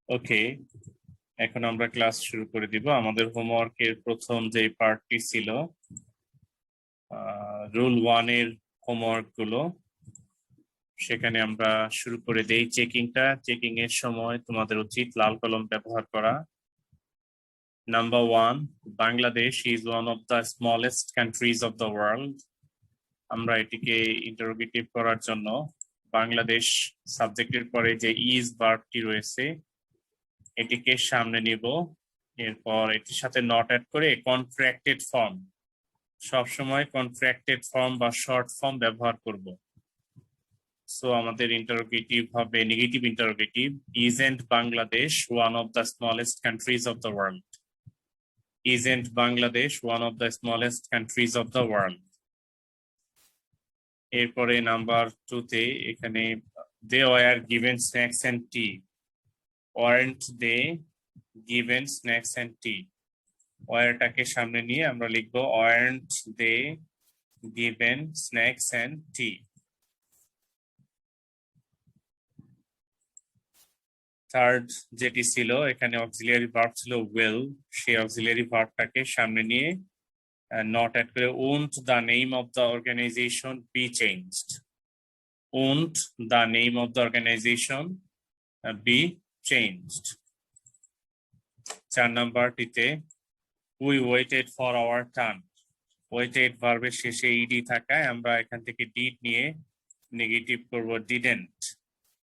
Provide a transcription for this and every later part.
ওকে, এখন আমরা ক্লাস শুরু করে দিব। আমাদের হোমওয়ার্কের প্রথম যে পার্টটি ছিল রুল 1 এর হোমওয়ার্ক গুলো, সেখানে আমরা শুরু করে দেই চেকিংটা। চেকিং এর সময় তোমাদের উচিত লাল কলম ব্যবহার করা। Number 1, Bangladesh is one of the smallest countries of the world. আমরা এটিকে ইন্টারোগেটিভ করার জন্য বাংলাদেশ সাবজেক্টের পরে যে ইজ ভার্বটি রয়েছে এটিকে সামনে নিব, এরপর এটির সাথে নট অ্যাড করে কন্ট্রাক্টেড ফর্ম, সবসময় কন্ট্রাক্টেড ফর্ম বা শর্ট ফর্ম ব্যবহার করব। সো আমাদের ইন্টারোগেটিভ হবে negative interrogative, isn't Bangladesh one of the smallest countries of the world. Isn't Bangladesh one of the smallest countries of the world. এরপরে নাম্বার 2 তে এখানে they were given snacks and tea. Weren't they given snacks and tea. ওয়ারটাকে সামনে নিয়ে আমরা লিখবো weren't they given snacks and T. Third যেটি ছিল, এখানে অক্সিলিয়ারি ভার্ব ছিল উইল, সেই অক্সিলিয়ারি ভার্বটাকে সামনে নিয়ে নট অ্যাড করে won't the name of the organisation be changed. Won't the name of the organisation be changed. 4 নাম্বারটিতে we waited for our turn. Waited ভার্বের শেষে ইডি থাকায় আমরা এখান থেকে ডিড নিয়ে নেগেটিভ করব didn't.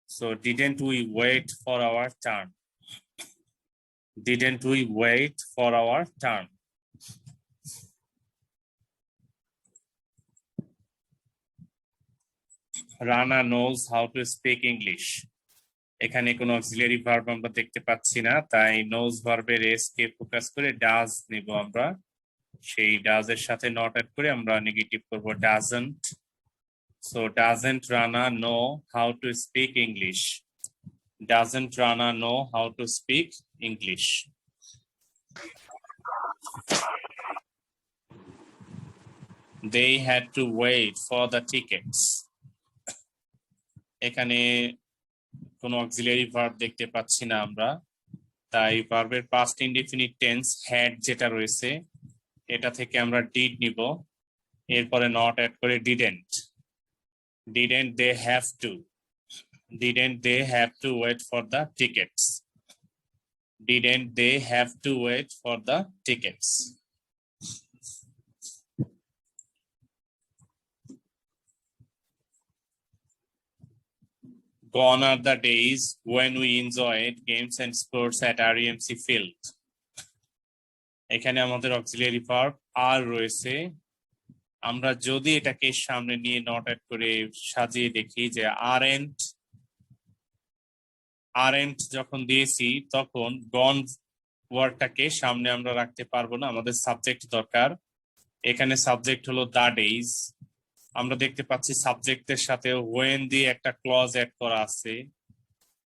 So didn't we wait for our turn? Didn't we wait for our turn? Rana knows how to speak English. এখানে কোনো অক্সিলিয়ারি ভার্ব আমরা দেখতে পাচ্ছি না, তাই নোজ ভার্বের এস কে ফোকাস করে ডাজ নিব আমরা। সেই ডাজ এর সাথে নট অ্যাড করে আমরা নেগেটিভ করব doesn't. So doesn't Rana know how to speak English? Doesn't Rana know how to speak English? They had to wait for the tickets. এখানে কোনো অক্সিলিয়ারি ভার্ব দেখতে পাচ্ছি না আমরা, তাই ভার্বের পাস্ট ইনডেফিনিট টেন্স হ্যাড যেটা রয়েছে এটা থেকে আমরা ডিড নিব, এরপরে নট অ্যাড করে didn't. Didn't they have to. Didn't they have to wait for the tickets? Didn't they have to wait for the tickets? Gone are the days when we enjoyed games and sports at REMC field. এখানে আমাদের auxiliary verb আর রয়েছে, আমরা যদি এটাকে সামনে নিয়ে not add করে সাজিয়ে দেখি যে আরেন্ট যখন দিয়েছি তখন গন ওয়ার্ডটাকে সামনে আমরা রাখতে পারবো না, আমাদের সাবজেক্ট দরকার। এখানে সাবজেক্ট হলো দা ডেইজ, আমরা দেখতে পাচ্ছি সাবজেক্টের সাথে ওয়েন দিয়ে একটা ক্লজ অ্যাড করা আছে,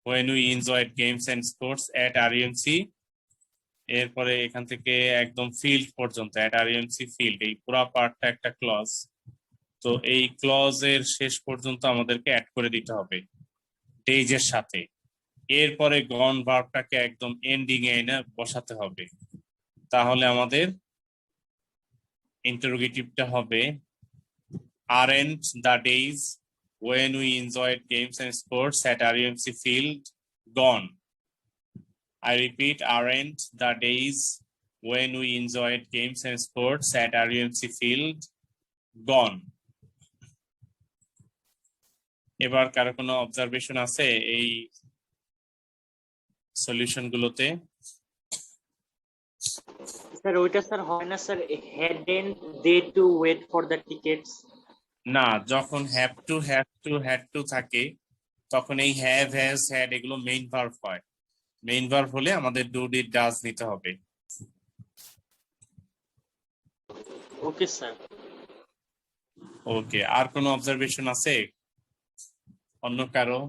when we enjoyed games and sports at REMC. এরপরে এখান থেকে একদম ফিল্ড পর্যন্ত এট আরইএমসি ফিল্ড, এই পুরো পার্টটা একটা ক্লজ। তো এই ক্লজের শেষ পর্যন্ত আমাদেরকে অ্যাড করে দিতে হবে ডেইজের সাথে। এরপরে গন ভার্বটাকে একদম এন্ডিং এ এনে বসাতে হবে, তাহলে আমাদের ইন্টারোগেটিভটা হবে aren't the days when we enjoyed games and sports at REMC field gone? I repeat, aren't the days when we enjoyed games and sports at REMC field gone? এবার কারো কোনো অবজারভেশন আছে এই সলিউশন গুলোতে? স্যার ওইটা sir হয় না sir, hadn't they to wait for the tickets? না, যখন হ্যাভ টু থাকে তখন এই হ্যাভ, হ্যাজ, হ্যাড এগুলো মেইন ভার্ব হয়। মেইন ভার্ব হলে আমাদের ডু, ডিড, ডাজ নিতে হবে। Okay sir. ওকে, আর কোনো অবজারভেশন আছে অন্য কারো?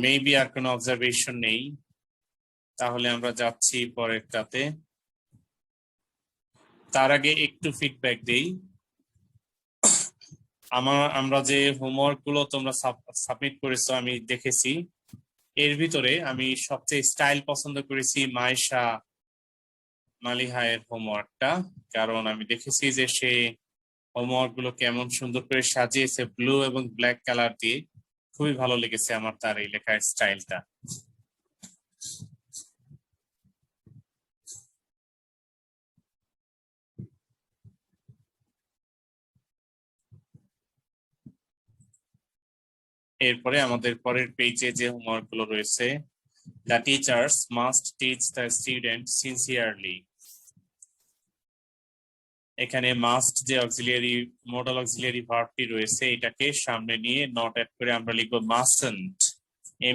মেবি আর কোনো অবজারভেশন নেই, তাহলে আমরা যাচ্ছি পরেরটাতে। তার আগে একটু ফিডব্যাক দেই। আমরা যে হোমওয়ার্ক গুলো তোমরা সাবমিট করেছো আমি দেখেছি, এর ভিতরে আমি সবচেয়ে স্টাইল পছন্দ করেছি মাইশা মালিহায়ের হোমওয়ার্কটা, কারণ আমি দেখেছি যে সে হোমওয়ার্ক গুলো কেমন সুন্দর করে সাজিয়েছে ব্লু এবং ব্ল্যাক কালার দিয়ে। খুবই ভালো লেগেছে আমার তার এই লেখার স্টাইলটা। এরপরে আমাদের পরের পেজে যে হোমওয়ার্ক গুলো রয়েছে, the teachers must teach the student sincerely. এখানে মাস্ট যে অক্সিলিয়ারি মডাল অক্সিলিয়ারি ভার্বটি রয়েছে এটাকে সামনে নিয়ে নট অ্যাড করে আমরা লিখবো মাস্টন্ট,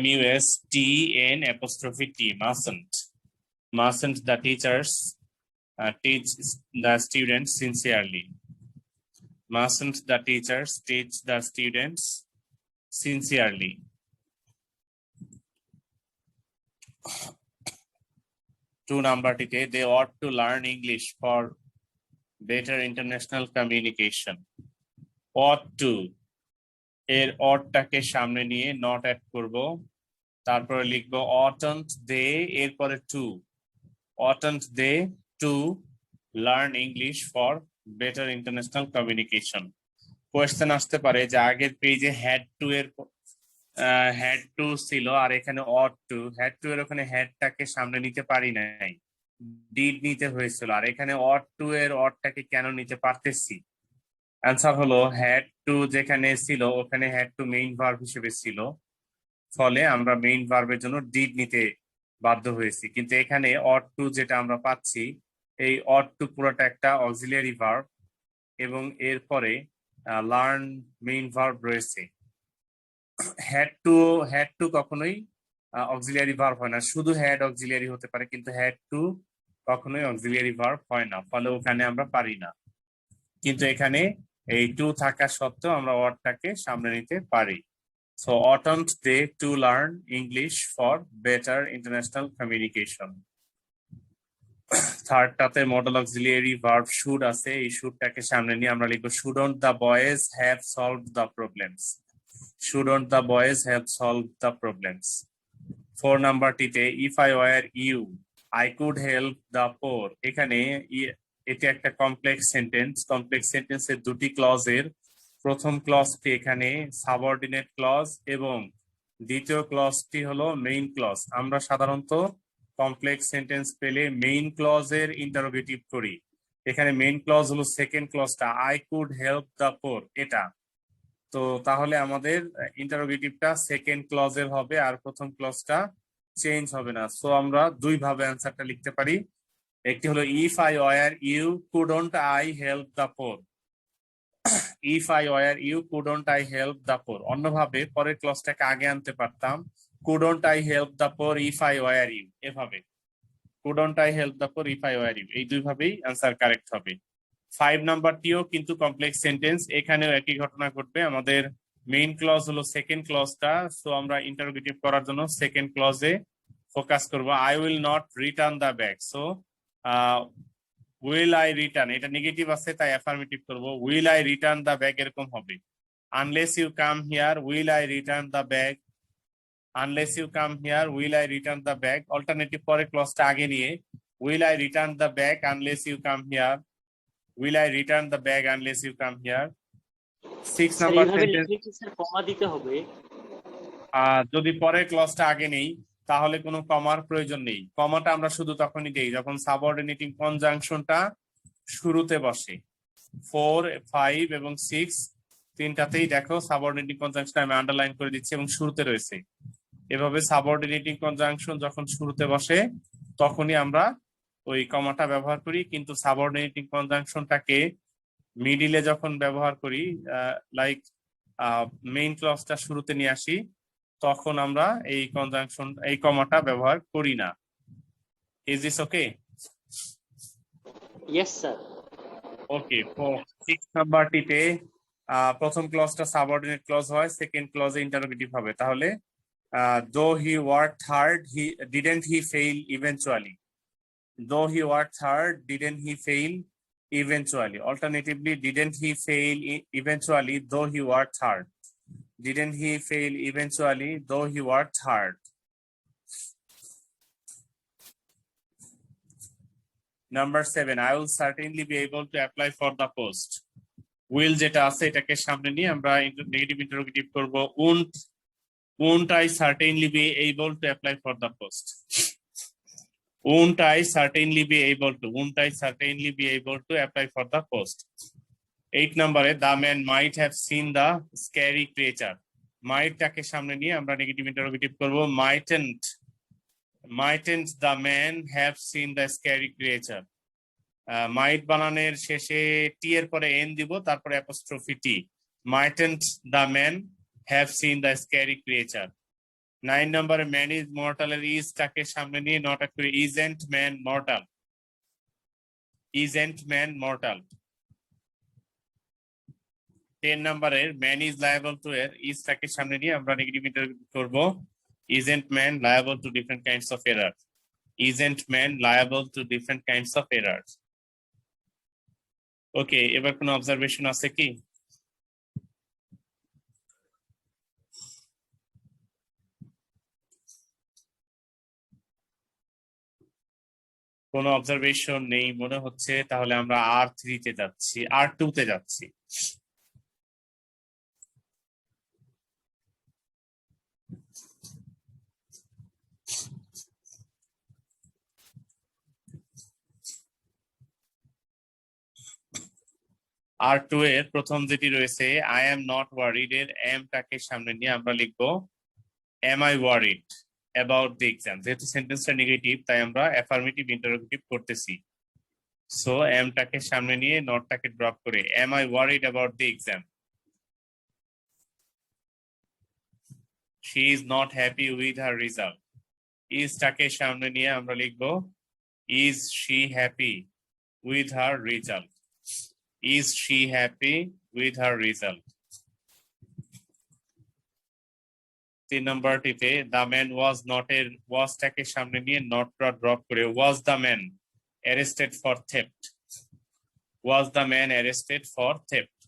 MUSTN''T, mustn't. Mustn't the teachers teach the students sincerely? Mustn't the teachers teach the students sincerely? 2 নাম্বারটিতে they ought to learn English for better international communication. ought to এর অটটাকে সামনে নিয়ে নট অ্যাড করব, তারপরে লিখবো oughtn't they, এরপরে oughtn't they to learn English for better international communication. Question আসতে পারে যে আগের পেজে had to এর had to ছিল আর এখানে ought to, had to এর ওখানে হ্যাডটাকে সামনে নিতে পারি নাই, ডিড নিতে হয়েছিল, আর এখানে ought to এর অটটাকে কেন নিতে পারতেছি? অ্যান্সার হলো had to যেখানে ছিল ওখানে had to মেইন ভার্ব হিসেবে ছিল, ফলে আমরা মেইন ভার্বের জন্য ডিড নিতে বাধ্য হয়েছি। কিন্তু এখানে ought to যেটা আমরা পাচ্ছি, এই ought to পুরোটা একটা অক্সিলিয়ারি ভার্ব এবং এরপরে লার্ন মেইন ভার্ব রয়েছে। had to কখনোই অক্সিলিয়ারি ভার্ব হয় না, শুধু হ্যাড অক্সিলিয়ারি হতে পারে, কিন্তু had to কখনোই অক্সিলিয়ারি ভার্ব হয় না, ফলে ওখানে আমরা পারি না। কিন্তু এখানে এই টু থাকা সত্ত্বেও আমরা ওয়ার্ডটাকে সামনে নিতে পারি। So oughtn't they to learn English for better international communication? থার্ডটাতে মডেল অক্সিলিয়ারি ভার্ব শুড আছে, এই শুডটাকে সামনে নিয়ে আমরা লিখবো shouldn't the boys have solved the problems? Shouldn't the boys have solved the problems? 4 নাম্বারটিতে if I were you I could help the poor। এখানে এটা একটা কমপ্লেক্স সেন্টেন্সের দুটি ক্লজের প্রথম ক্লজটি এখানে সাবঅর্ডিনেট ক্লজ এবং দ্বিতীয় ক্লজটি হলো মেইন ক্লজ। আমরা সাধারণত কমপ্লেক্স সেন্টেন্স পেলে মেইন ক্লজের ইন্টারোগেটিভ করি। এখানে মেইন ক্লজ হলো সেকেন্ড ক্লজটা I could help the poor, এটা তো তাহলে আমাদের ইন্টারোগেটিভটা সেকেন্ড ক্লজের হবে আর প্রথম ক্লজটা চেঞ্জ হবে না। সো আমরা দুই ভাবে অ্যান্সারটা লিখতে পারি, একটি হলো if I were you couldn't I help the poor, if I were you couldn't I help the poor. অন্যভাবে পরের ক্লজটাকে আগে আনতে পারতাম, couldn't I help the poor if I were you, এভাবে couldn't I help the poor if I were you, এই দুই ভাবেই অ্যান্সার কারেক্ট হবে। 5 নাম্বারটিও কিন্তু কমপ্লেক্স সেন্টেন্স, এখানেও একই ঘটনা ঘটবে। আমাদের মেইন ক্লজ হলো সেকেন্ড ক্লজটা, সো আমরা ইন্টারোগেটিভ করার জন্য সেকেন্ড ক্লজে ফোকাস করব। I will not return the bag, so will I return, এটা নেগেটিভ আছে তাই অ্যাফার্মেটিভ করব, will I return the bag এরকম হবে। Unless you come here will I return the bag, unless you come here will I return the bag. Alternative পরে ক্লজটা আগে নিয়ে will I return the bag unless you come here, will I return the bag unless you come here? 6 number sentence, sir comma দিতে হবে। যদি পরে ক্লজটা আগে নেই তাহলে কোনো কমার প্রয়োজন নেই। কমাটা আমরা শুধু তখনই দেই যখন সাবঅর্ডিনেটিং কনজাংশনটা শুরুতে বসে। 4, 5 এবং 6 তিনটাতেই দেখো সাবঅর্ডিনেটিং কনজাংশন আমি আন্ডারলাইন করে দিচ্ছি এবং শুরুতে রয়েছে। এভাবে সাবঅর্ডিনেটিং কনজাংশন যখন শুরুতে বসে তখনই আমরা ওই কমাটা ব্যবহার করি, কিন্তু সাবঅর্ডিনেটিং কনজাংশনটাকে মিডিলে যখন ব্যবহার করি, লাইক মেইন ক্লজটা শুরুতে নিয়ে আসি, তখন আমরা এই কনজাংশন এই কমাটা ব্যবহার করি না। Is this okay? Yes sir. Okay, 6 নাম্বারটিতে প্রথম ক্লজটা সাবঅর্ডিনেট ক্লজ হয়, সেকেন্ড ক্লজে ইন্টারোগেটিভ হবে। তাহলে though he worked hard didn't he fail eventually, though he worked hard didn't he fail eventually. Alternatively, didn't he fail eventually though he worked hard? Didn't he fail eventually though he worked hard? Number 7, I will certainly be able to apply for the post. Will যেটা আছে এটাকে সামনে নিয়ে আমরা negative interrogative করব won't I certainly be able to apply for the post? Won't I certainly be able to? Won't I certainly be able to apply for the post? 8 নম্বরে the man might have seen the scary creature. Might টাকে সামনে নিয়ে আমরা negative interrogative করব mightn't the man have seen the scary creature? might বানানের শেষে টি এর পরে n দিব তারপরে apostrophe T mightn't the man have seen the scary creature? 9 নম্বরে man is mortal এর is টাকে সামনে নিয়ে not করে isn't man mortal? Isn't man mortal? 10 নম্বরের man is liable to এর is টাকে সামনে নিয়ে আমরা নেগেটিভ ইন্টারোগেটিভ করব isn't man liable to different kinds of errors? Isn't man liable to different kinds of errors? ওকে, এবার কোনো অবজারভেশন আছে কি? কোনো অবজারভেশন নেই মনে হচ্ছে, তাহলে আমরা R3 তে যাচ্ছি, R2 তে যাচ্ছি। R2 এর প্রথম যেটি রয়েছে I am not worried এর am টাকে সামনে নিয়ে আমরা লিখব am I worried about the exam? যেহেতু সেন্টেন্সটা নেগেটিভ তাই আমরা অ্যাফার্মেটিভ ইন্টারোগেটিভ করতেছি, সো am টাকে সামনে নিয়ে not টাকে ড্রপ করে am I worried about the exam? She is not happy with her result. is টাকে সামনে নিয়ে আমরা লিখব is she happy with her result? Is she happy with her result? 3 নম্বরটিতে the man was not এর was টাকে সামনে নিয়ে not drop করে was the man arrested for theft? Was the man arrested for theft?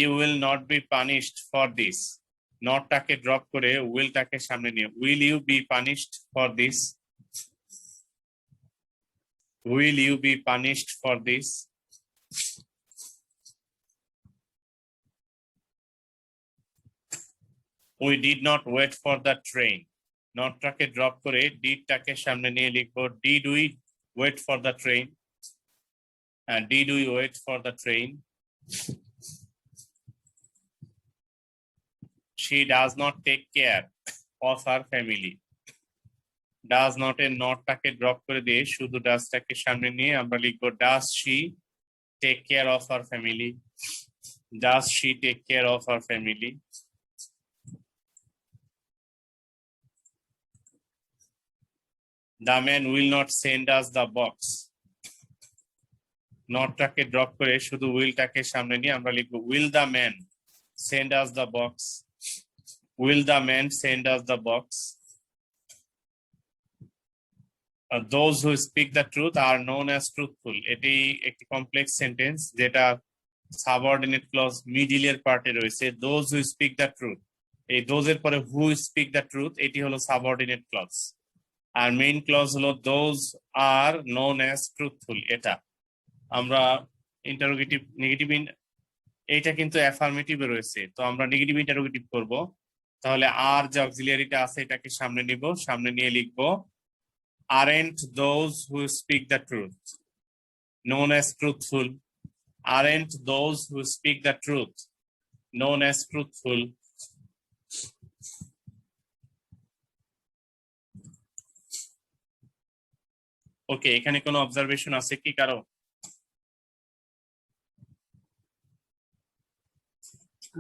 You will not be punished for this. Not টাকে drop করে will টাকে সামনে নিয়ে will you be punished for this? Will you be punished for this? We did not wait for the train. Not টাকে drop করে did টাকে সামনে নিয়ে লিখব did we wait for the train? And did we wait for the train? She does not take care of her family. Does not এর not টাকে drop করে দিয়ে শুধু does টাকে সামনে নিয়ে আমরা লিখব does she take care of her family? Does she take care of her family? The man will not send us the box. Not টাকে ড্রপ করে শুধু will টাকে সামনে নিয়ে আমরা লিখব will the man send us the box? Will the man send us the box? Those who speak the truth are known as truthful. এটি একটি কমপ্লেক্স সেন্টেন্স যেটা সাবঅর্ডিনেট ক্লজ মিডলের পার্টে রয়েছে। those who speak the truth, এই those এর পরে who speak the truth এটি হলো সাবঅর্ডিনেট ক্লজ, আর মেইন ক্লজ হলো those are known as truthful। এটা আমরা ইন্টারোগেটিভ নেগেটিভ এইটা কিন্তু অ্যাফার্মেটিভে রয়েছে, তো আমরা নেগেটিভ ইন্টারোগেটিভ করব। তাহলে আর যে অক্সিলিয়ারিটা আছে এটাকে সামনে নিব, সামনে নিয়ে লিখব aren't those who speak the truth known as truthful? Aren't those who speak the truth known as truthful? ওকে, এখানে কোনো অবজারভেশন আছে কি কারো?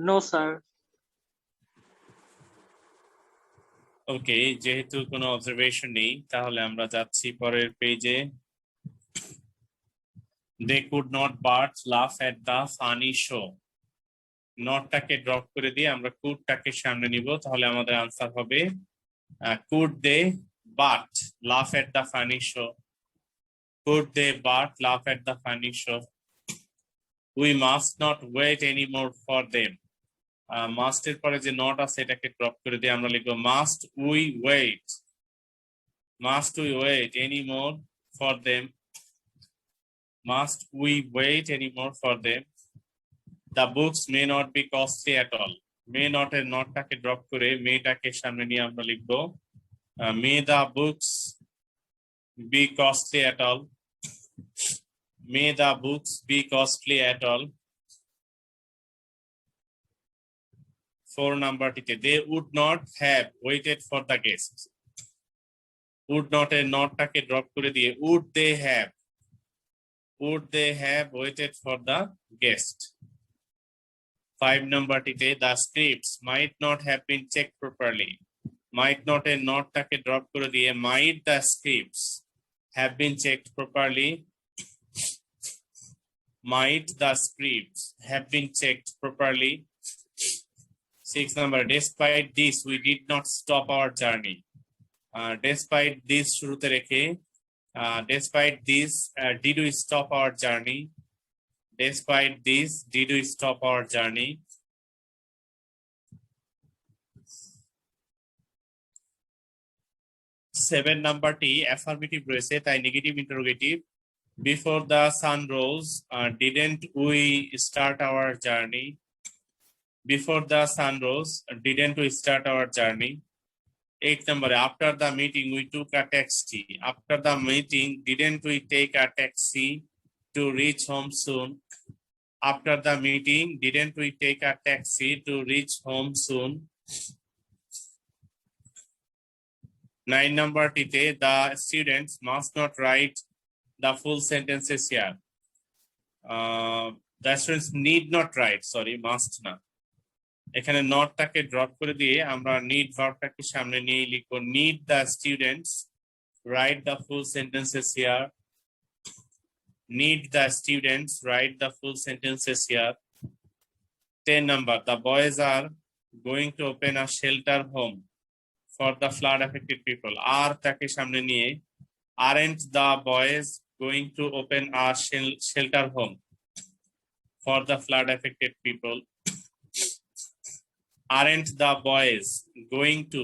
No, sir. ওকে, যেহেতু কোনো অবজারভেশন নেই তাহলে আমরা যাচ্ছি পরের পেজে। They could not but laugh at the funny show. নটটাকে ড্রপ করে দিয়ে আমরা could টাকে সামনে নিব, তাহলে আমাদের আনসার হবে Could they but laugh at the funny show? Could they but laugh at the funny show? We must not wait anymore for them. Must এর পরে যে not আছে এটাকে ড্রপ করে দিয়ে আমরা লিখবো must we wait? Must we wait anymore for them? Must we wait anymore for them? The books may not be costly at all. May not এর নটটাকে ড্রপ করে মেটাকে সামনে নিয়ে আমরা লিখবো may the books be costly at all. May the books be costly at all. 4 number টিতে they would not have waited for the guests. Would not এর নটটাকে drop করে দিয়ে would they have waited for the guest. 5 number টিতে the scripts might not have been checked properly. Might not এর নটটাকে drop করে দিয়ে might the scripts have been checked properly. Might the scripts have been checked properly. 6 number despite this we did not stop our journey. Despite this শুরুতে রেখে despite this did we stop our journey. Despite this did we stop our journey. 7 নাম্বারটি affirmative রয়েছে তাই negative interrogative before the sun rose didn't we start our journey. Before the sun rose didn't we start our journey. 8 number after the meeting we took a taxi. After the meeting didn't we take a taxi to reach home soon. After the meeting didn't we take a taxi to reach home soon. 9 number টিতে the students must not write the full sentences here. The students need not write, sorry, must না। এখানে নটটাকে drop করে দিয়ে আমরা need ভার্বটাকে সামনে নিয়ে লিখবো need the students write the full sentences here. Need the students write the full sentences here. 10 number the boys are going to open a shelter home for the flood affected people. Are তাকে সামনে নিয়ে aren't the boys going to open a shelter home for the flood affected people. Aren't the boys going to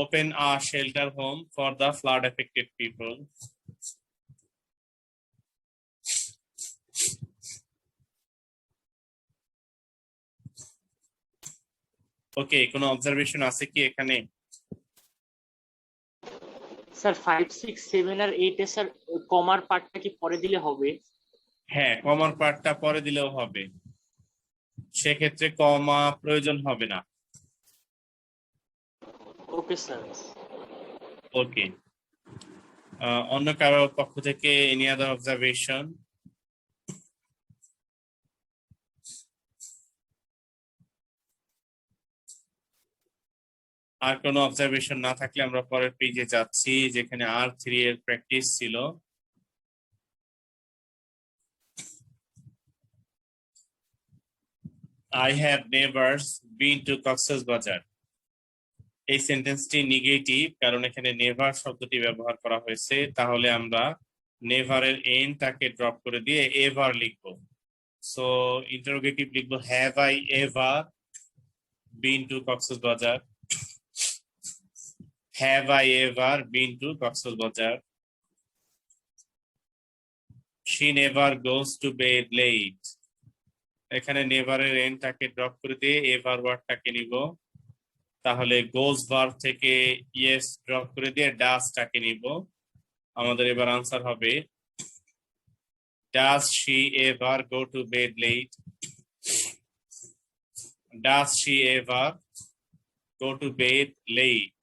open a shelter home for the flood affected people. Okay, কোনো observation আছে কি এখানে? Sir 5 6 7 আর 8 এ sir কমার পার্টটা কি পরে দিলে হবে? হ্যাঁ, কমার পার্টটা পরে দিলেও হবে, সেক্ষেত্রে কমা প্রয়োজন হবে না। Okay sir. ওকে, অন্য কারো পক্ষ থেকে এনি আদার অবজারভেশন? আর কোনো অবজারভেশন না থাকলে আমরা পরের পেজে যাচ্ছি যেখানে R3 এর প্র্যাকটিস ছিল। I have never been to Cox's Bazar. এই সেন্টেন্সটি নেগেটিভ কারণ এখানে নেভার শব্দটি ব্যবহার করা হয়েছে, তাহলে আমরা নেভারের এন্ডটাকে ড্রপ করে দিয়ে এভার লিখবো। সো ইন্টারোগেটিভ লিখবো have I ever been to Cox's Bazar. Have I ever been to Cox's Bazar? She never goes to bed late. এখানে নেভারের এন্ডটাকে ড্রপ করে দিয়ে এভার ওয়ার্ডটাকে নিব, তাহলে গোজ ভার্ব থেকে ইয়েস ড্রপ করে দিয়ে ডাজটাকে নিব। আমাদের এবার আনসার হবে Does she ever go to bed late? Does she ever go to bed late?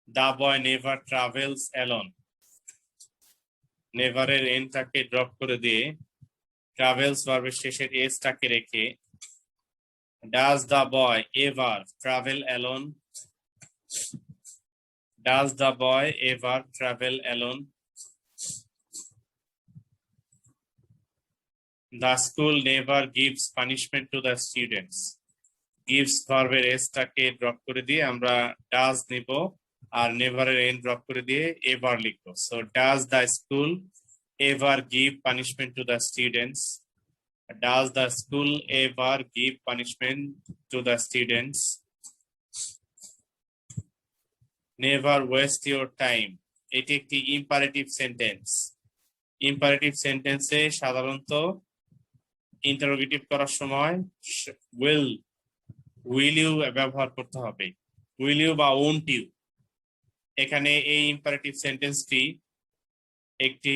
The boy never travels alone. Never এর এন্ডটাকে ড্রপ করে দিয়ে travels ভার্বের শেষের এসটাকে রেখে Does the boy ever travel alone? Does the boy ever travel alone? The school never gives punishment to the students. Gives ভার্বের s টাকে drop করে দিয়ে আমরা does নিব আর never এর n ড্রপ করে দিয়ে ever লিখব। So does the school ever give punishment to the students? Does the school ever give punishment to the students? Never waste your time. এটি একটি ইম্পারেটিভ সেন্টেন্স। ইম্পারেটিভ সেন্টেন্সে সাধারণত interrogative করার সময় will you ব্যবহার করতে হবে। will you বা won't you। এখানে এই ইম্পারেটিভ সেন্টেন্সটি একটি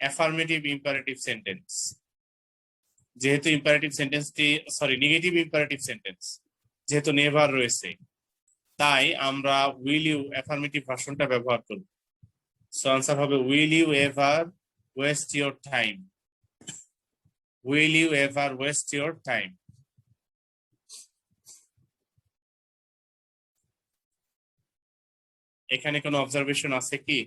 অ্যাফার্মেটিভ ইম্পারেটিভ সেন্টেন্স। যেহেতু ইম্পারেটিভ সেন্টেন্সটি নেগেটিভ ইম্পারেটিভ সেন্টেন্স, যেহেতু নেভার রয়েছে, তাই আমরা will you অ্যাফার্মেটিভ ভার্সনটা ব্যবহার করব। সো আনসার হবে will you ever waste your time? Will you ever waste your time? এখানে কোনো অবজারভেশন আছে কি?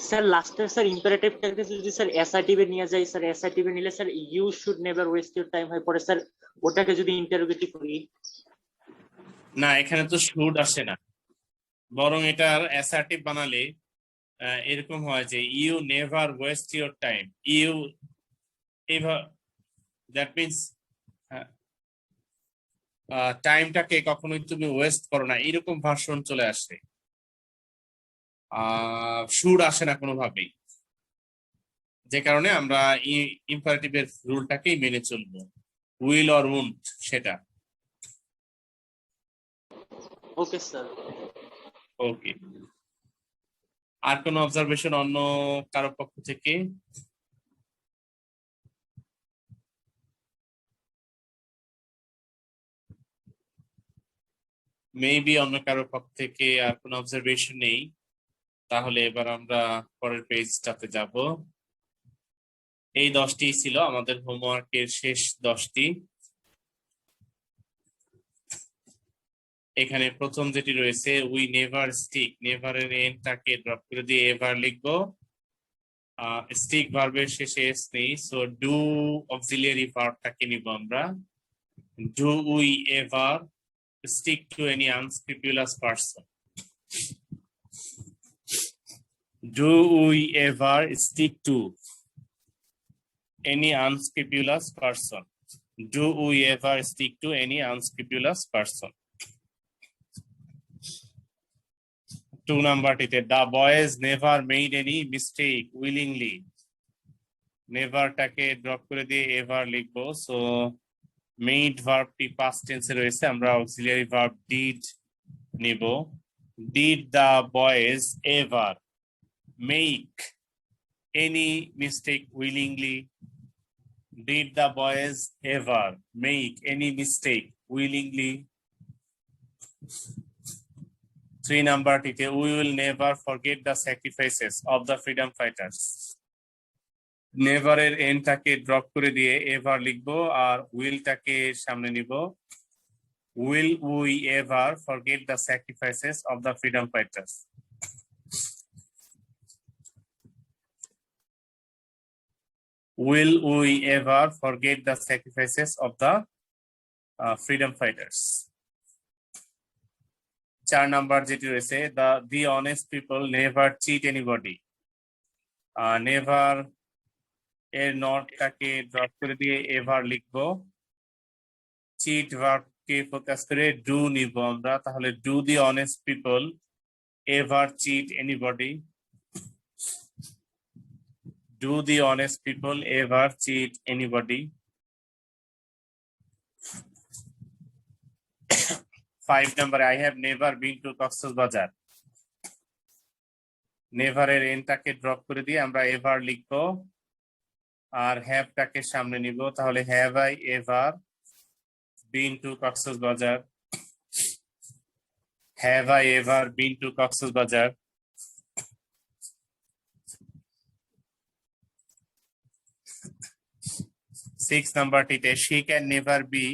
স্যার লাস্টে স্যার ইম্পারেটিভটাকে যদি স্যার অ্যাসার্টিভে নিয়ে যাই, স্যার অ্যাসার্টিভে নিলে sir you should never waste your time হয়ে পড়ে স্যার, ওটাকে যদি ইন্টারোগেটিভ করি। না, এখানে তো শুড আসে না, বরং এটার অ্যাসার্টিভ বানালে এরকম হয় যে you never waste your time. You that means টাইমটাকে কখনোই তুমি ওয়েস্ট করো না, এরকম ভার্সন চলে আসে। শুড আসে না কোনোভাবেই, যে কারণে আমরা ইম্পারেটিভের রুলটাকেই মেনে চলবো, উইল অর উন্ট সেটা। Okay sir. ওকে, আর কোন অবজারভেশন অন্য কারো পক্ষ থেকে? মেবি অন্য কারো পক্ষ থেকে আর কোনো অবজারভেশন নেই, তাহলে এবার আমরা পরের পেজটাতে যাব। এই 10টি ছিল আমাদের হোমওয়ার্কের শেষ 10টি। এখানে প্রথম যেটি রয়েছে উই নেভার স্টিক, নেভার এর এনটাকে ড্রপ করে দিয়ে এভার লিখবো। স্টিক ভার্বের শেষে এস নেই, সো ডু অক্সিলিয়ারি ভার্বটাকে নিব আমরা। Do we ever stick to any unscrupulous person? Do we ever stick to any unscrupulous person? Do we ever stick to any unscrupulous person? 2 নাম্বারটিতে the boys never made any mistake willingly, never টাকে drop করে দিয়ে ever লিখবো। So made ভার্বটি past tense এ রয়েছে, আমরা auxiliary verb did নিব। did the boys ever make any mistake willingly? Did the boys ever make any mistake willingly? 3 নাম্বারটিতে we will never forget the sacrifices of the freedom fighters, never এর এনটাকে drop করে দিয়ে ever লিখবো আর will টাকে সামনে নিব। will we ever forget the sacrifices of the freedom fighters? Will we ever forget the sacrifices of the freedom fighters? 4 number যেটি রয়েছে the honest people never cheat anybody, never এর নটটাকে drop করে দিয়ে ever লিখবো। cheat ভার্বকে focus করে do নিব আমরা, তাহলে do the honest people ever cheat anybody? Do the honest people ever cheat anybody? 5 number, I have never been to Cox's Bazar, never এর এনটাকে drop করে দিয়ে আমরা ever লিখবো আর have টাকে সামনে নিব, তাহলে have I ever been to Cox's Bazar? Have I ever been to Cox's Bazar? 6 নাম্বারটিতে she can never be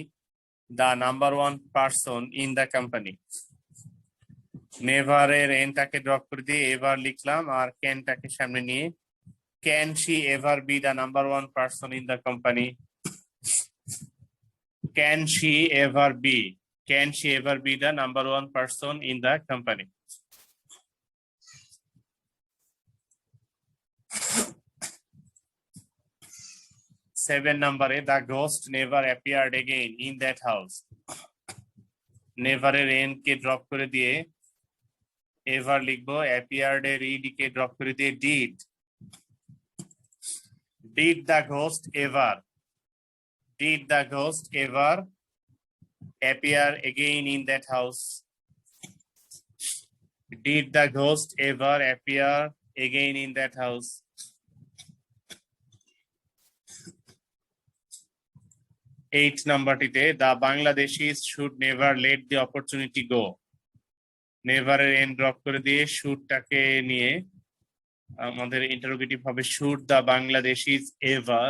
the number 1 person in the company, never এর এনটাকে ড্রপ করে দিয়ে এভার লিখলাম আর ক্যানটাকে সামনে নিয়ে Can she ever be the number one person in the company? Can she ever be? Can she ever be the number one person in the company? Seven number, the ghost never appeared again in that house. Never এর n কে drop করে দিয়ে ever লিখবো, appeared এর ed কে drop করে দিয়ে did. Did the ghost ever? Did the ghost ever appear again in that house? Did the ghost ever appear again in that house? Eight number টিতে the Bangladeshis should never let the opportunity go. Never এর n drop করে দিয়ে should টাকে নিয়ে আমাদের interrogative হবে, should the Bangladeshis ever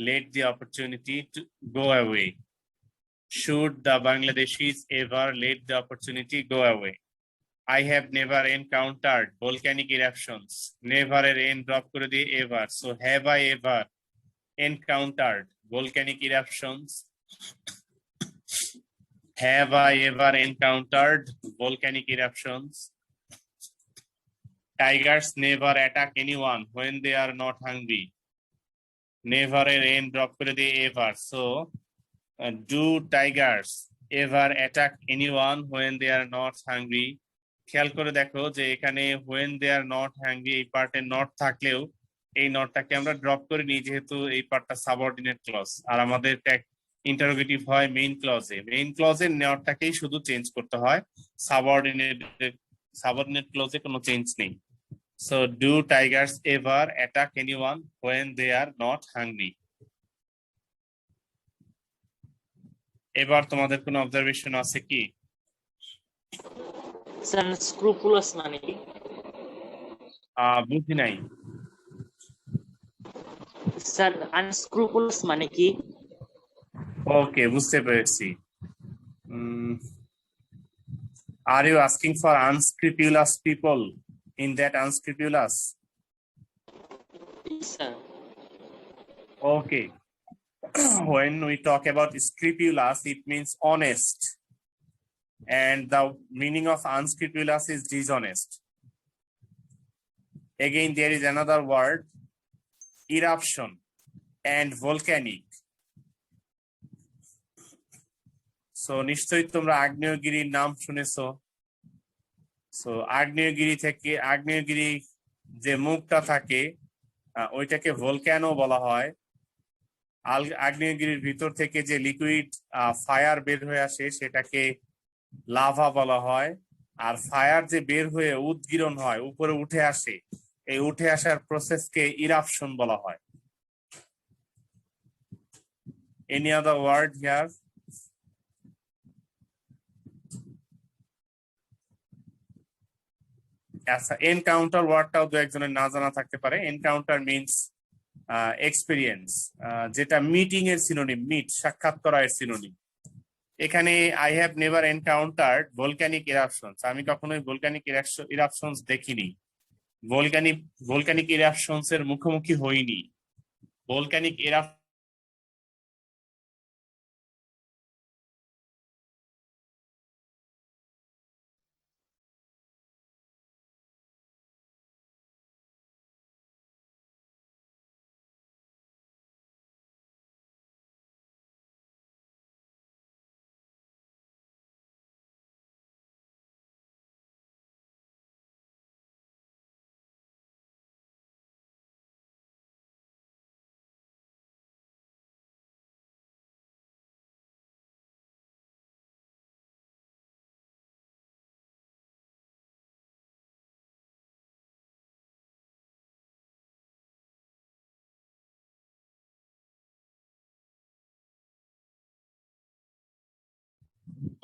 let the opportunity to go away? Should the Bangladeshis ever let the opportunity go away? I have never encountered volcanic eruptions. Never এর n drop করে দিয়ে ever, so have I ever encountered volcanic eruptions? Have I ever encountered volcanic eruptions? Tigers never attack anyone when they are not hungry. Never এর n drop করে দিয়ে ever, so do tigers ever attack anyone when they are not hungry? খেয়াল করে দেখো যে এখানে when they are not hungry এই পার্টে not থাকলেও এই নটটাকে আমরা ড্রপ করে নিই, যেহেতু এই পার্টটা সাবঅর্ডিনেট ক্লজ আর আমাদের ইন্টারোগেটিভ হয় মেইন ক্লজে। মেইন ক্লজের নটটাকেই শুধু চেঞ্জ করতে হয়, সাবঅর্ডিনেট ক্লজে কোনো চেঞ্জ নেই। So do tigers ever attack anyone when they are not hungry? এবার তোমাদের কোনো অবজারভেশন আছে কি? স্যার স্ক্রুপুলাস মানে কি? বুঝি নাই স্যার। আনস্ক্রুপুলাস মানে কি? ওকে, বুঝতে পেরেছি। Are you asking for unscrupulous people in that unscrupulous? Yes, sir. Okay. When we talk about scrupulous, it means honest. And the meaning of unscrupulous is dishonest. Again, there is another word, eruption and volcanic. So নিশ্চয়ই তোমরা আগ্নেয়গিরির নাম শুনেছো। So আগ্নেয়গিরি যে মুখটা থাকে ওইটাকে ভলক্যানো বলা হয়। আগ্নেয়গিরির ভিতর থেকে যে লিকুইড ফায়ার বের হয়ে আসে সেটাকে লাভা বলা হয়। আর ফায়ার যে বের হয়ে উদগীরণ হয়, উপরে উঠে আসে, এই উঠে আসার প্রসেসকে ইরাপশন বলা হয়। Any other word here? আচ্ছা, এনকাউন্টার ওয়ার্ডটাও দু একজনের না জানা থাকতে পারে। এনকাউন্টার মিনস এক্সপিরিয়েন্স, যেটা মিটিং এর সিনোনিম, সাক্ষাৎ করা এর সিনোনিম। এখানে I have never encountered volcanic eruptions, আমি কখনোই ভলক্যানিক ইরাপশনস দেখিনি। ভলক্যানিক ইরাপশনস এর মুখোমুখি হইনি। ভলক্যানিক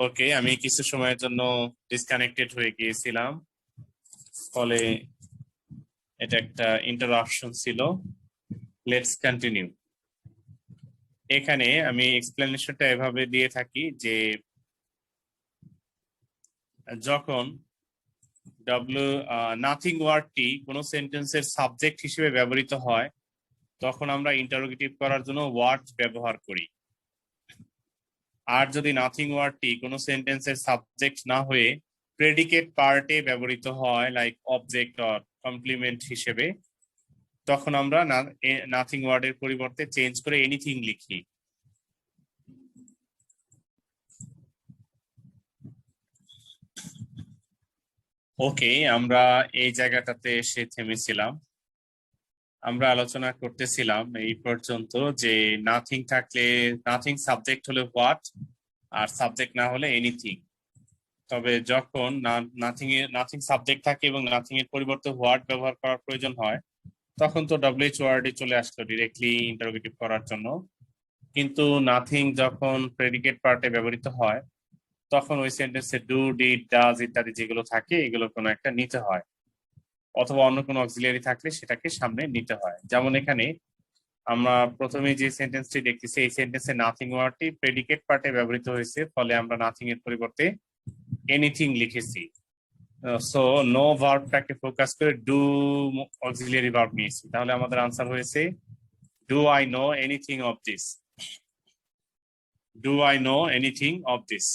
ওকে, আমি কিছু সময়ের জন্য ডিসকানেক্টেড হয়ে গিয়েছিলাম, ফলে এটা একটা ইন্টারাপশন ছিল। Let's continue. এখানে আমি এক্সপ্লেনেশনটা এভাবে দিয়ে থাকি যে যখন নাথিং ওয়ার্ডটি কোনো সেন্টেন্সের সাবজেক্ট হিসেবে ব্যবহৃত হয় তখন আমরা ইন্টারোগেটিভ করার জন্য ওয়ার্ড ব্যবহার করি। আর যদি নাথিং ওয়ার্ডটি কোনো সেন্টেন্সের সাবজেক্ট না হয়ে প্রেডিকেট পার্টে ব্যবহৃত হয় লাইক অবজেক্ট অর কমপ্লিমেন্ট হিসেবে, তখন আমরা নাথিং ওয়ার্ডের পরিবর্তে চেঞ্জ করে এনিথিং লিখি। ওকে, আমরা এই জায়গাটাতে এসে থেমেছিলাম। আমরা আলোচনা করতেছিলাম এই পর্যন্ত যে নাথিং থাকলে, নাথিং সাবজেক্ট হলে হোয়াট আর সাবজেক্ট না হলে এনিথিং। তবে যখন নাথিং সাবজেক্ট থাকে এবং নাথিং এর পরিবর্তে হোয়াট ব্যবহার করার প্রয়োজন হয় তখন তো ডব্লিউএইচ ওয়ার্ডই চলে আসলো ডিরেক্টলি ইন্টারোগেটিভ করার জন্য। কিন্তু নাথিং যখন প্রেডিকেট পার্টে ব্যবহৃত হয় তখন ওই সেন্টেন্সে ডু, ডিড, ডাজ ইত্যাদি যেগুলো থাকে এগুলো কোনো একটা নিতে হয়, অথবা অন্য কোনো অক্সিলিয়ারি থাকলে সেটাকে সামনে নিতে হয়। যেমন এখানে আমরা প্রথমে যে সেন্টেন্সটি দেখতেছি এই সেন্টেন্সে নাথিং ওয়ার্ডটি প্রেডিকেট পার্টে ব্যবহৃত হয়েছে, ফলে আমরা নাথিং এর পরিবর্তে এনিথিং লিখেছি। সো নো ভার্বটাকে ফোকাস করে ডু অক্সিলিয়ারি ভার্ব নিয়েছি, তাহলে আমাদের আনসার হয়েছে do I know anything of this. Do I know anything of this.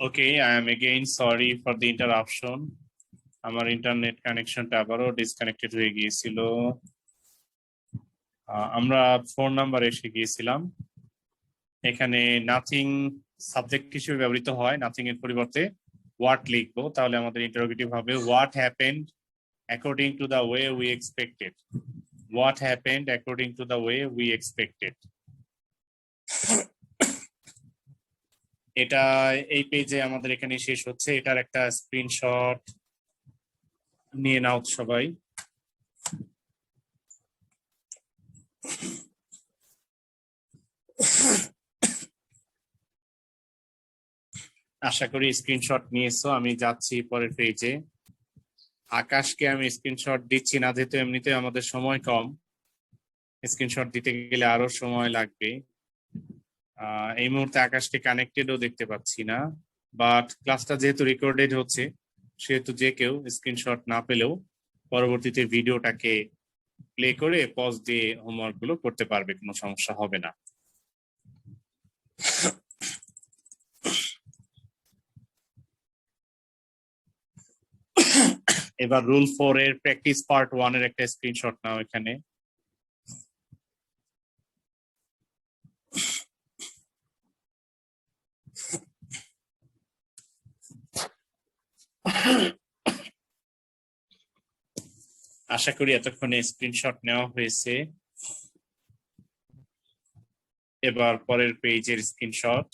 Okay, I am again sorry for the interruption. আমার ইন্টারনেট কানেকশনটা আবারও ডিসকানেক্টেড হয়ে গিয়েছিল। আমরা 4 নাম্বার এসে গিয়েছিলাম। এখানে নাথিং সাবজেক্ট হিসেবে ব্যবহৃত হয়, নাথিং এর পরিবর্তে হোয়াট লিখবো, তাহলে আমাদের ইন্টারোগেটিভ হবে what happened according to the way we expected. What happened according to the way we expected. এটা এই পেজে আমাদের এখানে শেষ হচ্ছে। এটার একটা স্ক্রিনশট নিয়ে নাও সবাই। আশা করি স্ক্রিনশট নিয়েছো। আমি যাচ্ছি পরের পেজে। আকাশকে আমি স্ক্রিনশট দিচ্ছি না, যেহেতু এমনিতে আমাদের সময় কম, স্ক্রিনশট দিতে গেলে আরো সময় লাগবে। এই মুহূর্তে আকাশকে কানেক্টেডও দেখতে পাচ্ছি না, বাট ক্লাসটা যেহেতু রেকর্ডেড হচ্ছে সেহেতু যে কেউ স্ক্রিনশট না পেলেও পরবর্তীতে ভিডিওটাকে প্লে করে পজ দিয়ে হোমওয়ার্ক গুলো করতে পারবে, কোনো সমস্যা হবে না। এবার রুল 4 এর প্র্যাকটিস পার্ট 1 এর একটা স্ক্রিনশট নাও এখানে। আশা করি এতক্ষণে স্ক্রিনশট নেওয়া হয়েছে। এবার পরের পেজের স্ক্রিনশট।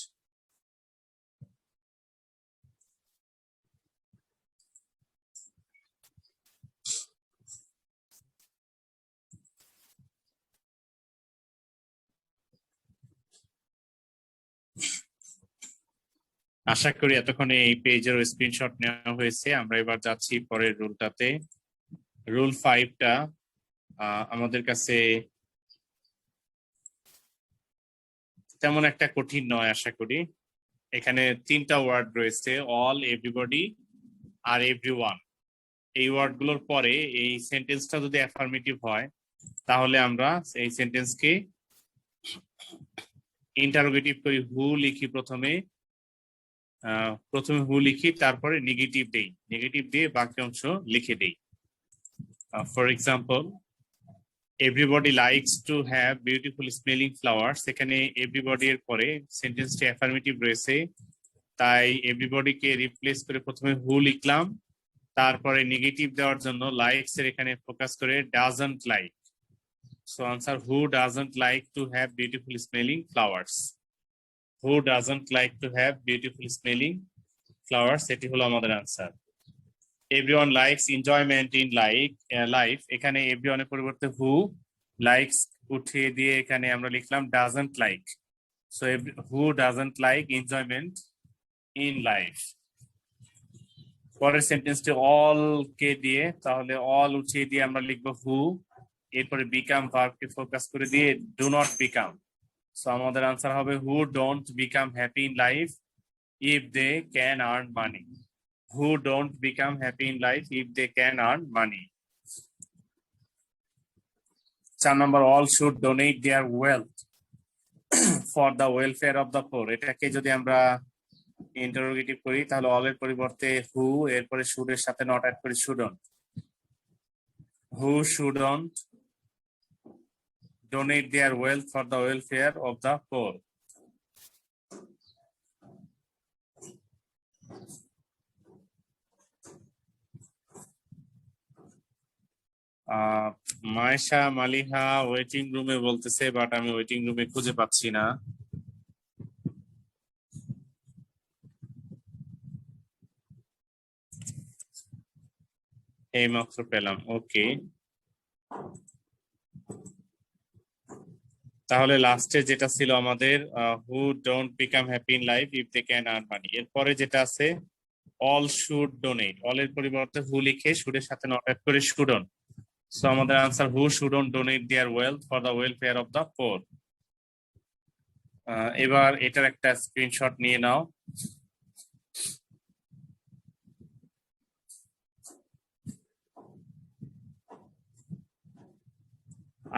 আশা করি এতক্ষণে এই পেজের স্ক্রিনশট নেওয়া হয়েছে। আমরা এবার যাচ্ছি পরের রুলটাতে। রুল 5টা আমাদের কাছে তেমন একটা কঠিন নয় আশা করি। এখানে 3টা ওয়ার্ড রয়েছে, অল, এভরিবডি আর এভরিওয়ান। এই ওয়ার্ড গুলোর পরে এই সেন্টেন্সটা যদি অ্যাফার্মেটিভ হয় তাহলে আমরা এই সেন্টেন্সকে ইন্টারোগেটিভ করি। হু লিখি প্রথমে, প্রথমে হু লিখি, তারপরে নেগেটিভ দেই, নেগেটিভ দিয়ে বাকি অংশ লিখে দেই। For example, everybody likes to have beautiful smelling flowers. এখানে এভরিবডি এর পরে সেন্টেন্সটি অ্যাফার্মেটিভ রয়েছে, তাই এভরিবডিকে রিপ্লেস করে প্রথমে হু লিখলাম, তারপরে নেগেটিভ দেওয়ার জন্য লাইকস এর এখানে ফোকাস করে doesn't like. So answer, who doesn't like to have beautiful smelling flowers. Who doesn't like to have beautiful smelling flowers, এটি হলো আমাদের answer. Everyone likes enjoyment in life. এখানে এভরিওয়ান এর পরিবর্তে হু, লাইকস উঠিয়ে দিয়ে এখানে আমরা লিখলাম doesn't like. So who doesn't like enjoyment in life. পরের সেন্টেন্সটি অল কে দিয়ে, তাহলে অল উঠিয়ে দিয়ে আমরা লিখবো হু, এরপরে বিকাম ভার্বকে ফোকাস করে দিয়ে ডু নট বিকাম। সো আমাদের আনসার হবে who don't become happy in life if they can earn money. Who don't become happy in life if they can earn money. 4 number, all should donate their wealth for the welfare of the poor. এটাকে যদি আমরা interrogative করি তাহলে all এর পরিবর্তে who, এরপরে should এর সাথে not অ্যাড করি shouldn't. Who shouldn't donate their wealth for the welfare of the poor. Maisha Maliha waiting রুমে বলতেছে, বাট আমি ওয়েটিং রুমে খুঁজে পাচ্ছি না। এই মাত্র পেলাম, ওকে। তাহলে লাস্টে যেটা ছিল আমাদের who don't become happy in life if they can earn money, এরপরে যেটা আছে অল শুড ডোনেট, অল এর পরিবর্তে হু লিখে শুডের সাথে নট অ্যাড করে শুডন্ট। সো আমাদের answer who shouldn't donate their wealth for the welfare of the poor. এবার এটার একটা স্ক্রিনশট নিয়ে নাও।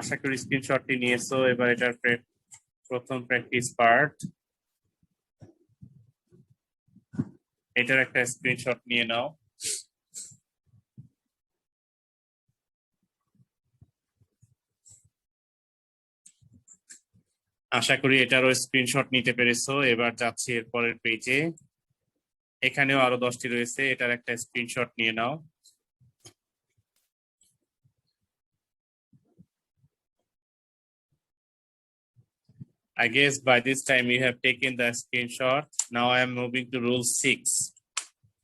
আশা করি স্ক্রিনশটটি নিয়েছো। এবার এটার প্রথম প্র্যাকটিস পার্ট, এটার একটা স্ক্রিনশট নিয়ে নাও। আশা করি এটারও স্ক্রিনশট নিতে পেরেছো। এবার যাচ্ছি এর পরের পেজে, এখানেও আরো 10টি রয়েছে, এটার একটা স্ক্রিনশট নিয়ে নাও। I guess by this time you have taken the screenshot. Now I am moving to rule 6.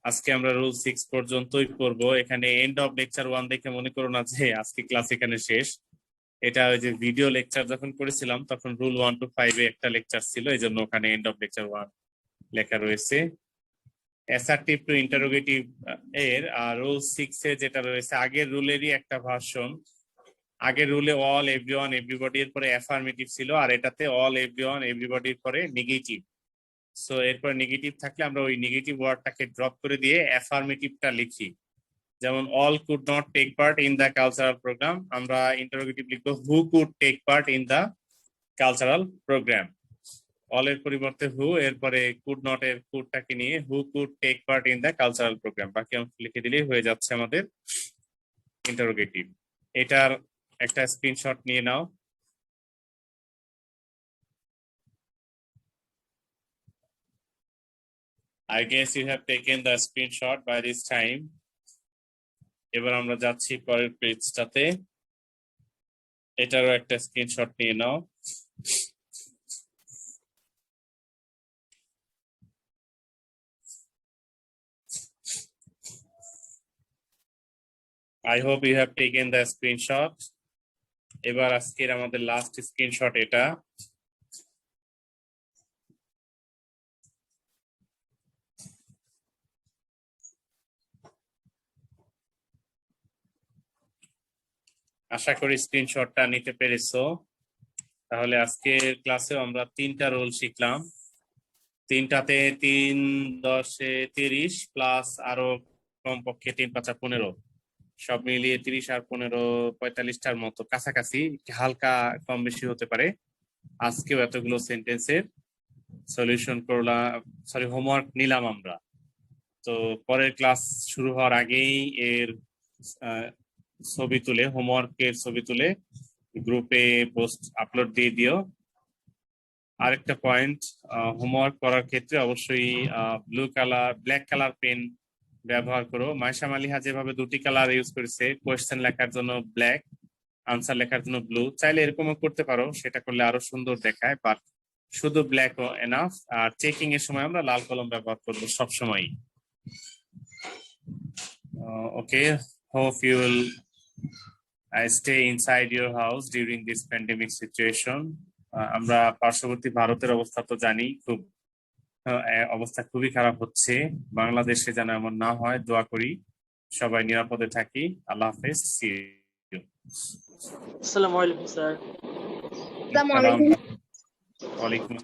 আজকে আমরা রুল 6 পর্যন্তই করব। এখানে এন্ড অফ লেকচার 1 দেখে মনে করো না যে আজকে ক্লাস এখানে শেষ। এটা ওই যে ভিডিও লেকচার যখন করেছিলাম তখন রুল 1 to 5 এ একটা লেকচার ছিল, এই জন্য ওখানে এন্ড অফ লেকচার 1 লেখা রয়েছে। অ্যাসার্টিভ টু ইন্টারোগেটিভ এর রুল 6 এ যেটা রয়েছে আগের রুলেরই একটা ভার্সন। আগের রুলে অল, এভরিওয়ান, এভরিবডি এর পরে অ্যাফার্মেটিভ ছিল, আর এটাতে অল, এভরিওয়ান, এভরিবডি এর পরে নেগেটিভ। সো এরপর নেগেটিভ থাকলে আমরা ওই নেগেটিভ ওয়ার্ডটাকে ড্রপ করে দিয়ে অ্যাফার্মেটিভটা লিখি। যেমন all could not take part in the cultural programme, আমরা ইন্টারোগেটিভ লিখবো who could take part in the cultural programme. All এর পরিবর্তে হু, এরপরে কুড নট এর কুডটাকে নিয়ে who could take part in the cultural programme, বাকি অংশ লিখে দিলেই হয়ে যাচ্ছে আমাদের ইন্টারোগেটিভ। এটার একটা স্ক্রিনশট নিয়ে নাও। I guess you have taken the screenshot by this time. এবার আমরা যাচ্ছি পরের পেজটাতে, এটারও একটা স্ক্রিনশট নিয়ে নাও। I hope you have taken the screenshot. এবার আজকের আমাদের লাস্ট স্ক্রিনশট এটা। আশা করি স্ক্রিনশটটা নিতে পেরেছো। তাহলে আজকের ক্লাসে আমরা 3টা রুল শিখলাম। 3টাতে 3 10 30 প্লাস আরো কমপক্ষে 3 5 15, সব মিলিয়ে 30 আর 15 45টার মতো কাছাকাছি, হালকা কম বেশি হতে পারে। আজকেও এতগুলো সেন্টেন্সের সলিউশন করলাম, সরি হোমওয়ার্ক নিলাম আমরা। তো পরের ক্লাস শুরু হওয়ার আগেই এর ছবি তুলে, হোমওয়ার্কের ছবি তুলে গ্রুপে পোস্ট আপলোড দিয়ে দিও। আরেকটা পয়েন্ট, হোমওয়ার্ক করার ক্ষেত্রে অবশ্যই ব্ল্যাক কালার পেন ব্যবহার করো। মাইশা মালিহা যেভাবে দুটি কালার ইউজ করেছে, কোয়েশ্চেন লেখার জন্য ব্ল্যাক, আনসার লেখার জন্য ব্লু, চাইলে এরকমও করতে পারো, সেটা করলে আরো সুন্দর দেখায়, বাট শুধু ব্ল্যাক এনাফ। আর চেকিং এর সময় আমরা লাল কলম ব্যবহার করবো সবসময়। Okay, hope you will stay inside your house during this pandemic situation. আমরা পার্শ্ববর্তী ভারতের অবস্থা তো জানি, খুব অবস্থা খুবই খারাপ হচ্ছে। বাংলাদেশে যেন এমন না হয়, দোয়া করি সবাই নিরাপদে থাকি। আল্লাহ হাফেজ, see you. আসসালামু আলাইকুম স্যার। আসসালামু আলাইকুম। ওয়ালাইকুম